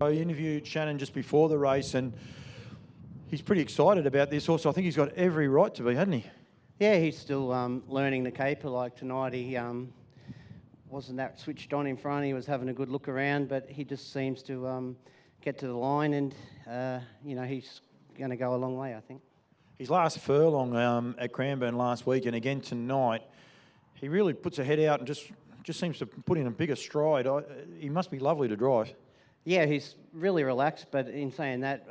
I interviewed Shannon just before the race, and he's pretty excited about this horse. I think he's got every right to be, hasn't he? Yeah, he's still learning the caper. Like tonight, he wasn't that switched on in front. He was having a good look around, but he just seems to get to the line, and he's going to go a long way, I think. His last furlong at Cranbourne last week, and again tonight, he really puts a head out and just seems to put in a bigger stride. He must be lovely to drive. Yeah, he's really relaxed, but in saying that,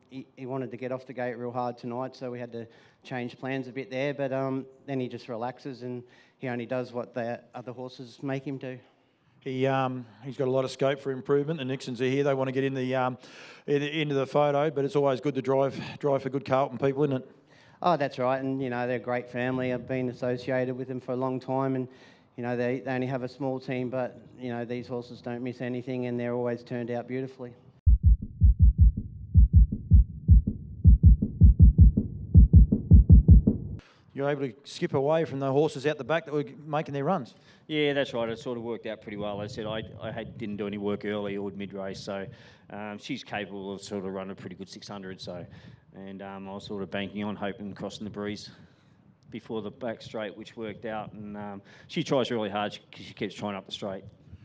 he wanted to get off the gate real hard tonight, so we had to change plans a bit there, but then he just relaxes and he only does what the other horses make him do. He's got a lot of scope for improvement. The Nixons are here. They want to get in the into the photo, but it's always good to drive for good Carlton people, isn't it? Oh, that's right, and they're a great family. I've been associated with them for a long time, and they only have a small team, but these horses don't miss anything, and they're always turned out beautifully. You're able to skip away from the horses out the back that were making their runs. Yeah, that's right. It sort of worked out pretty well. As I said, I didn't do any work early or mid-race, so she's capable of sort of running a pretty good 600. And I was sort of banking on hoping crossing the breeze before the back straight, which worked out. And she tries really hard because she keeps trying up the straight.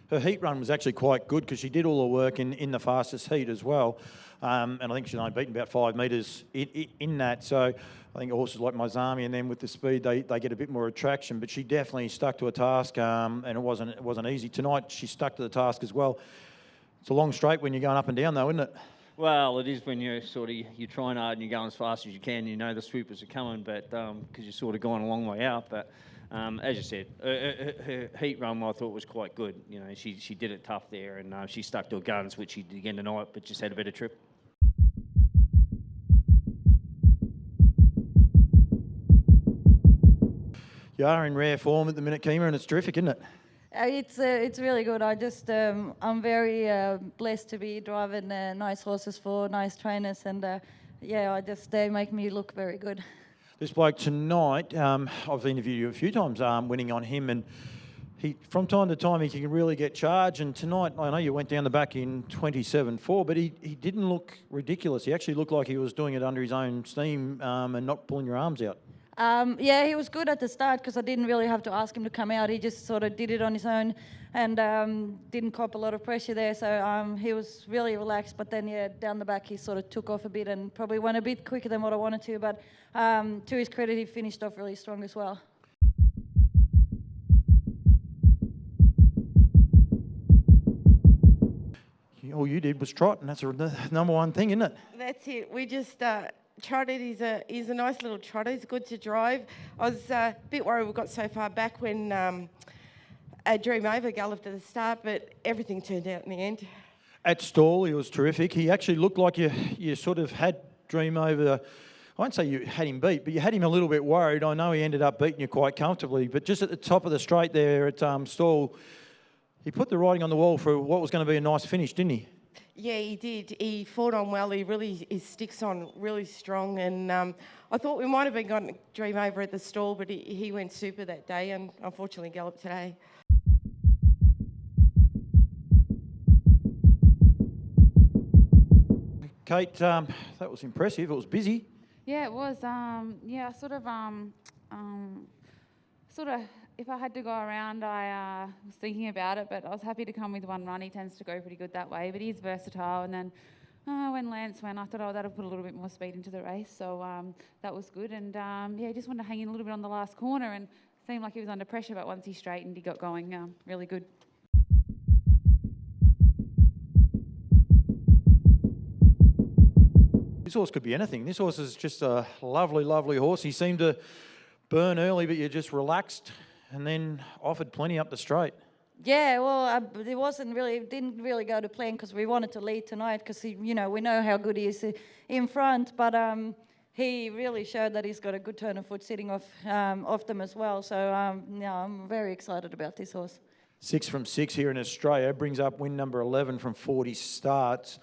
Her heat run was actually quite good because she did all the work in the fastest heat as well. And I think she's only beaten about 5 metres in that. So I think horses like Maizami, and then with the speed, they get a bit more attraction. But she definitely stuck to a task, and it wasn't easy. Tonight, she stuck to the task as well. It's a long straight when you're going up and down, though, isn't it? Well, it is when you're trying hard and you're going as fast as you can. You know the swoopers are coming, but because you're sort of going a long way out. But as you said, her heat run I thought was quite good. She did it tough there, and she stuck to her guns, which she did again tonight, but just had a better trip. You are in rare form at the minute, Kima, and it's terrific, isn't it? It's really good. I'm very blessed to be driving nice horses for nice trainers, and they make me look very good. This bloke tonight, I've interviewed you a few times, winning on him, and from time to time he can really get charged. And tonight, I know you went down the back in 27.4, but he didn't look ridiculous. He actually looked like he was doing it under his own steam and not pulling your arms out. He was good at the start because I didn't really have to ask him to come out. He just sort of did it on his own and didn't cop a lot of pressure there. So he was really relaxed. But then, down the back, he sort of took off a bit and probably went a bit quicker than what I wanted to. But to his credit, he finished off really strong as well. All you did was trot, and that's the number one thing, isn't it? That's it. We just trotted. He's a nice little trotter. He's good to drive. I was a bit worried we got so far back when Dream Over galloped at the start, but everything turned out in the end. At stall, he was terrific. He actually looked like you sort of had Dream Over. I won't say you had him beat, but you had him a little bit worried. I know he ended up beating you quite comfortably, but just at the top of the straight there at stall, he put the writing on the wall for what was going to be a nice finish, didn't he? Yeah, he did. He fought on well. His sticks on really strong, and I thought we might have been got Dream Over at the stall, but he went super that day, and unfortunately galloped today. Kate, that was impressive. It was busy. Yeah, it was. If I had to go around, I was thinking about it, but I was happy to come with one run. He tends to go pretty good that way, but he's versatile. And then when Lance went, I thought, that'll put a little bit more speed into the race. So that was good. And he just wanted to hang in a little bit on the last corner and seemed like he was under pressure, but once he straightened, he got going really good. This horse could be anything. This horse is just a lovely, lovely horse. He seemed to burn early, but you just relaxed and then offered plenty up the straight. Yeah, well, it didn't really go to plan because we wanted to lead tonight because, we know how good he is in front, but he really showed that he's got a good turn of foot sitting off them as well. So, I'm very excited about this horse. 6 from 6 here in Australia, brings up win number 11 from 40 starts.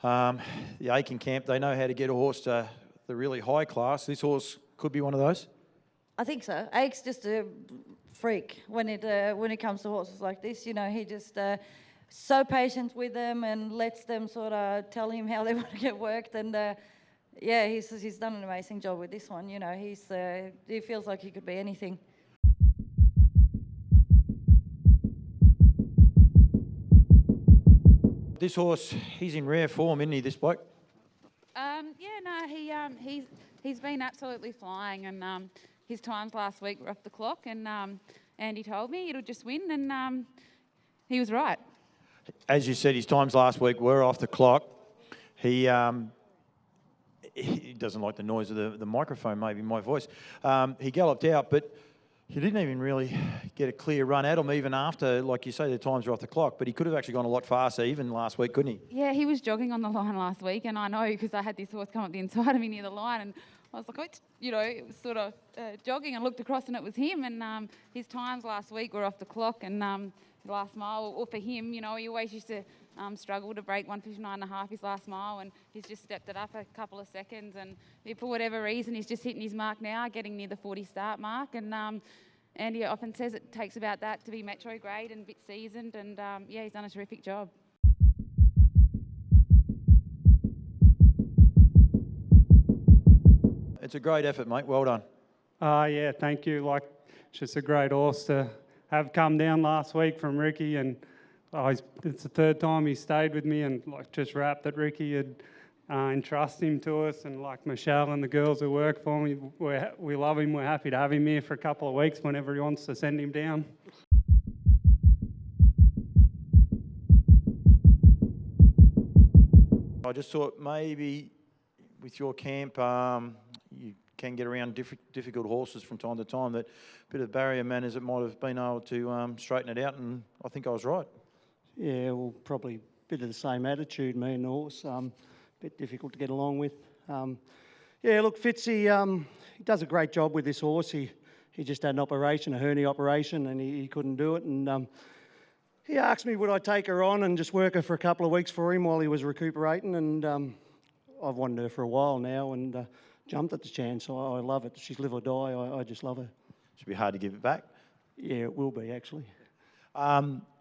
The Aiken camp, they know how to get a horse to the really high class. This horse could be one of those. I think so. Ake's just a freak when it comes to horses like this. He just so patient with them and lets them sort of tell him how they want to get worked. And yeah, he's done an amazing job with this one. You know, he feels like he could be anything. This horse, he's in rare form, isn't he, this bloke? Yeah, no, he's been absolutely flying, and his times last week were off the clock, and Andy told me it'll just win, and he was right. As you said, his times last week were off the clock. He doesn't like the noise of the microphone, maybe my voice. He galloped out, but he didn't even really get a clear run at him, even after, like you say, the times were off the clock. But he could have actually gone a lot faster even last week, couldn't he? Yeah, he was jogging on the line last week, and I know because I had this horse come up the inside of me near the line, and I was like, oh, you know, it was sort of jogging, and looked across, and it was him. And his times last week were off the clock, and last mile, or for him, you know, he always used to struggle to break 1:59.5 his last mile, and he's just stepped it up a couple of seconds. And for whatever reason, he's just hitting his mark now, getting near the 40 start mark. And Andy often says it takes about that to be metro grade and a bit seasoned. And yeah, he's done a terrific job. It's a great effort, mate. Well done. Yeah, thank you. Like, it's just a great horse to have come down last week from Ricky, and it's the third time he stayed with me, and like just wrapped that Ricky had entrusted him to us, and like Michelle and the girls who work for me, we love him. We're happy to have him here for a couple of weeks whenever he wants to send him down. I just thought maybe with your camp, you can get around difficult horses from time to time. That bit of barrier manners that might have been able to straighten it out, and I think I was right. Yeah, well, probably a bit of the same attitude, me and the horse. Bit difficult to get along with. Yeah, look, Fitzy, he does a great job with this horse. He just had an operation, a hernia operation, and he couldn't do it. And he asked me would I take her on and just work her for a couple of weeks for him while he was recuperating. And I've wanted her for a while now, and jumped at the chance. I love it. She's live or die. I just love her. Should be hard to give it back. Yeah, it will be, actually.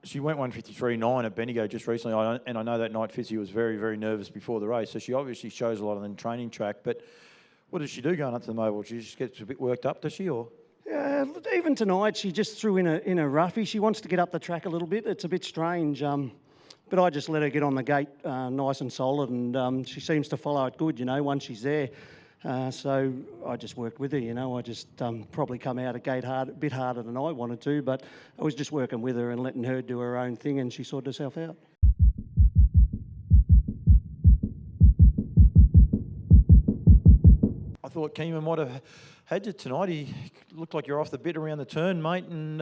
She went 153.9 at Bendigo just recently, and I know that night Fitzy was very, very nervous before the race, so she obviously shows a lot on the training track. But what does she do going up to the Mobile? She just gets a bit worked up, does she? Or yeah, even tonight she just threw in a roughie. She wants to get up the track a little bit. It's a bit strange, but I just let her get on the gate nice and solid, and she seems to follow it good, you know, once she's there. So I just worked with her, you know. I just probably come out a gate a bit harder than I wanted to, but I was just working with her and letting her do her own thing, and she sorted herself out. I thought Keeman might have had you tonight. He looked like you're off the bit around the turn, mate, and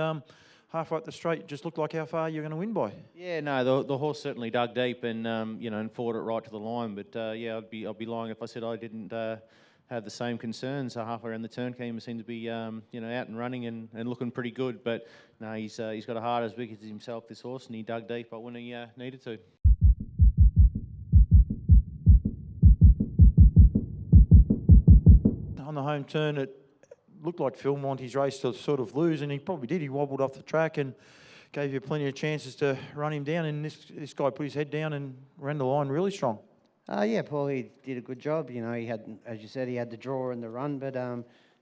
halfway up the straight, just looked like how far you're going to win by. Yeah, no, the horse certainly dug deep and you know, and fought it right to the line. But yeah, I'd be lying if I said I didn't have the same concerns. Halfway around the turn, Keeman seemed to be you know, out and running and looking pretty good. But no, he's got a heart as big as himself, this horse, and he dug deep when he needed to. On the home turn, it looked like Phil Monty's race to sort of lose, and he probably did. He wobbled off the track and gave you plenty of chances to run him down, and this guy put his head down and ran the line really strong. Yeah, Paul, he did a good job. You know, he had, as you said, he had the draw and the run, but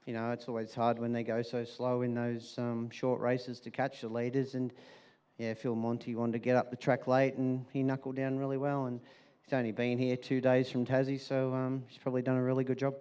you know, it's always hard when they go so slow in those short races to catch the leaders. And yeah, Phil Monty wanted to get up the track late, and he knuckled down really well. And he's only been here 2 days from Tassie, so he's probably done a really good job.